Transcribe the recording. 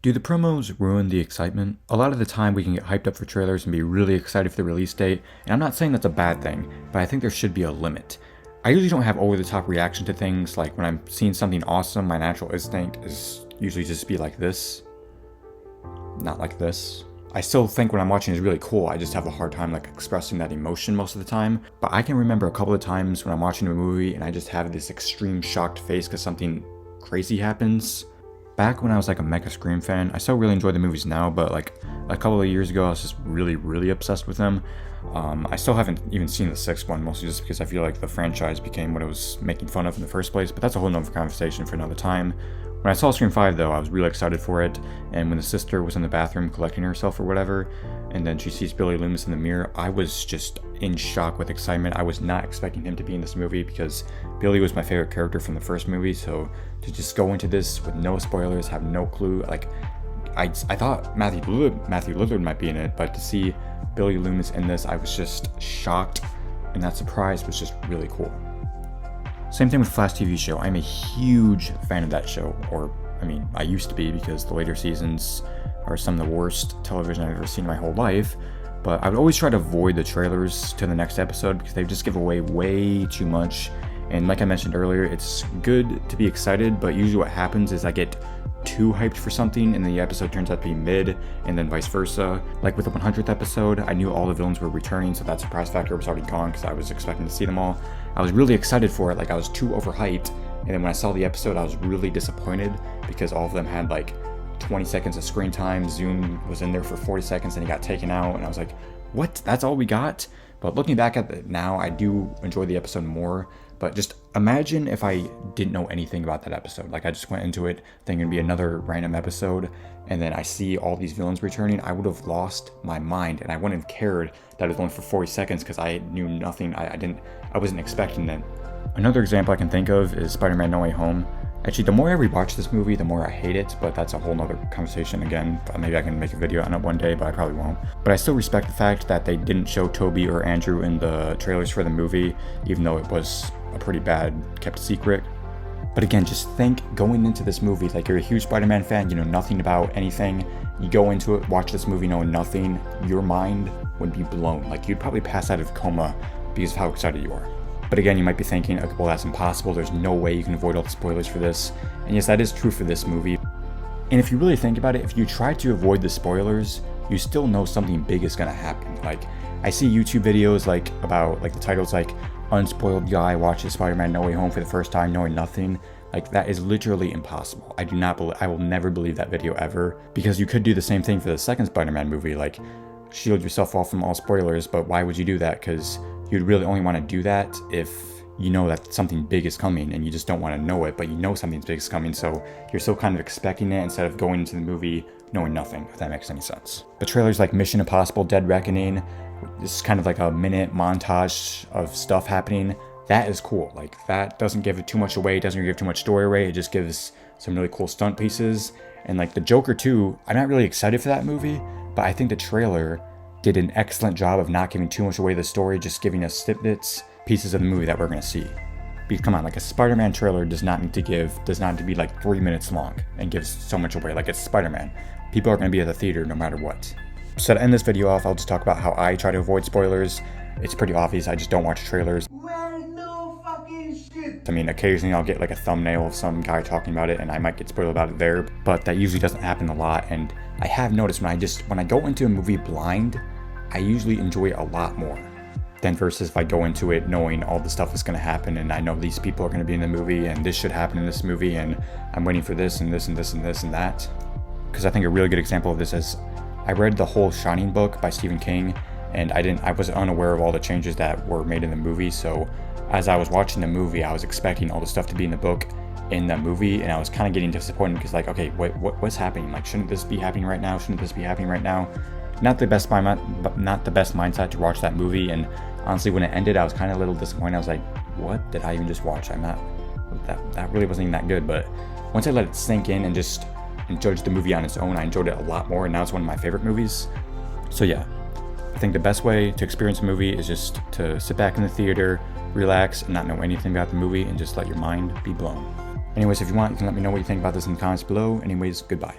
Do the promos ruin the excitement? A lot of the time we can get hyped up for trailers and be really excited for the release date, and I'm not saying that's a bad thing, but I think there should be a limit. I usually don't have over-the-top reaction to things, like when I'm seeing something awesome, my natural instinct is usually just be like this. Not like this. I still think when I'm watching is really cool, I just have a hard time like expressing that emotion most of the time. But I can remember a couple of times when I'm watching a movie and I just have this extreme shocked face because something crazy happens. Back when I was like a mega Scream fan, I still really enjoy the movies now, but like a couple of years ago, I was just really obsessed with them. I still haven't even seen the sixth one, mostly just because I feel like the franchise became what it was making fun of in the first place, but that's a whole nother conversation for another time. When I saw Scream 5 though, I was really excited for it, and when the sister was in the bathroom collecting herself or whatever, and then she sees Billy Loomis in the mirror, I was just in shock with excitement. I was not expecting him to be in this movie because Billy was my favorite character from the first movie, so to just go into this with no spoilers, have no clue, like, I thought Matthew Lillard might be in it, but to see Billy Loomis in this, I was just shocked, and that surprise was just really cool. Same thing with Flash TV show. I'm a huge fan of that show, or I mean, I used to be because the later seasons are some of the worst television I've ever seen in my whole life, but I would always try to avoid the trailers to the next episode because they just give away way too much. And like I mentioned earlier, it's good to be excited, but usually what happens is I get too hyped for something and the episode turns out to be mid, and then vice versa. Like with the 100th episode, I knew all the villains were returning, so that surprise factor was already gone because I was expecting to see them all. I was really excited for it, like I was too overhyped, and then when I saw the episode, I was really disappointed because all of them had like 20 seconds of screen time. Zoom was in there for 40 seconds and he got taken out, and I was like, what? That's all we got? But looking back at it now, I do enjoy the episode more. But just imagine if I didn't know anything about that episode. Like I just went into it thinking it'd be another random episode, and then I see all these villains returning. I would have lost my mind, and I wouldn't have cared that it was only for 40 seconds because I knew nothing. I wasn't expecting it. Another example I can think of is Spider-Man No Way Home. Actually, the more I rewatch this movie, the more I hate it, but that's a whole nother conversation again. Maybe I can make a video on it one day, but I probably won't. But I still respect the fact that they didn't show Toby or Andrew in the trailers for the movie, even though it was a pretty bad kept secret. But again, just think going into this movie, like you're a huge Spider-Man fan, you know nothing about anything, you go into it, watch this movie knowing nothing, your mind would be blown. Like you'd probably pass out of coma because of how excited you are. But again, you might be thinking, okay, well, that's impossible. There's no way you can avoid all the spoilers for this. And yes, that is true for this movie. And if you really think about it, if you try to avoid the spoilers, you still know something big is gonna happen. Like, I see YouTube videos like about, like the title's like, unspoiled guy watches Spider-Man No Way Home for the first time knowing nothing. Like, that is literally impossible. I will never believe that video ever, because you could do the same thing for the second Spider-Man movie, like, shield yourself off from all spoilers, but why would you do that? Because you'd really only want to do that if you know that something big is coming and you just don't want to know it, but you know something big is coming, so you're still kind of expecting it instead of going into the movie knowing nothing, if that makes any sense. But trailers like Mission Impossible Dead Reckoning, this is kind of like a minute montage of stuff happening. That is cool. Like, that doesn't give it too much away, doesn't give too much story away, it just gives some really cool stunt pieces. And like the Joker 2, I'm not really excited for that movie, but I think the trailer did an excellent job of not giving too much away the story, just giving us snippets, pieces of the movie that we're going to see. Because come on, like a Spider-Man trailer does not need to be like 3 minutes long and gives so much away. Like, it's Spider-Man. People are going to be at the theater no matter what. So to end this video off, I'll just talk about how I try to avoid spoilers. It's pretty obvious, I just don't watch trailers. No fucking shit. I mean, occasionally I'll get like a thumbnail of some guy talking about it and I might get spoiled about it there, but that usually doesn't happen a lot. And I have noticed when I go into a movie blind, I usually enjoy it a lot more than versus if I go into it knowing all the stuff is going to happen and I know these people are going to be in the movie and this should happen in this movie and I'm waiting for this and this and this and this and that. Because I think a really good example of this is I read the whole Shining book by Stephen King, and I was unaware of all the changes that were made in the movie, so as I was watching the movie, I was expecting all the stuff to be in the book in the movie, and I was kind of getting disappointed because, like, okay, what's happening? Like, shouldn't this be happening right now? Shouldn't this be happening right now? Not the best mindset to watch that movie, and honestly, when it ended, I was kind of a little disappointed. I was like, what did I even just watch? That really wasn't even that good, but once I let it sink in and just judge the movie on its own, I enjoyed it a lot more, and now it's one of my favorite movies. So yeah, I think the best way to experience a movie is just to sit back in the theater, relax, and not know anything about the movie, and just let your mind be blown. Anyways, if you want, you can let me know what you think about this in the comments below. Anyways, goodbye.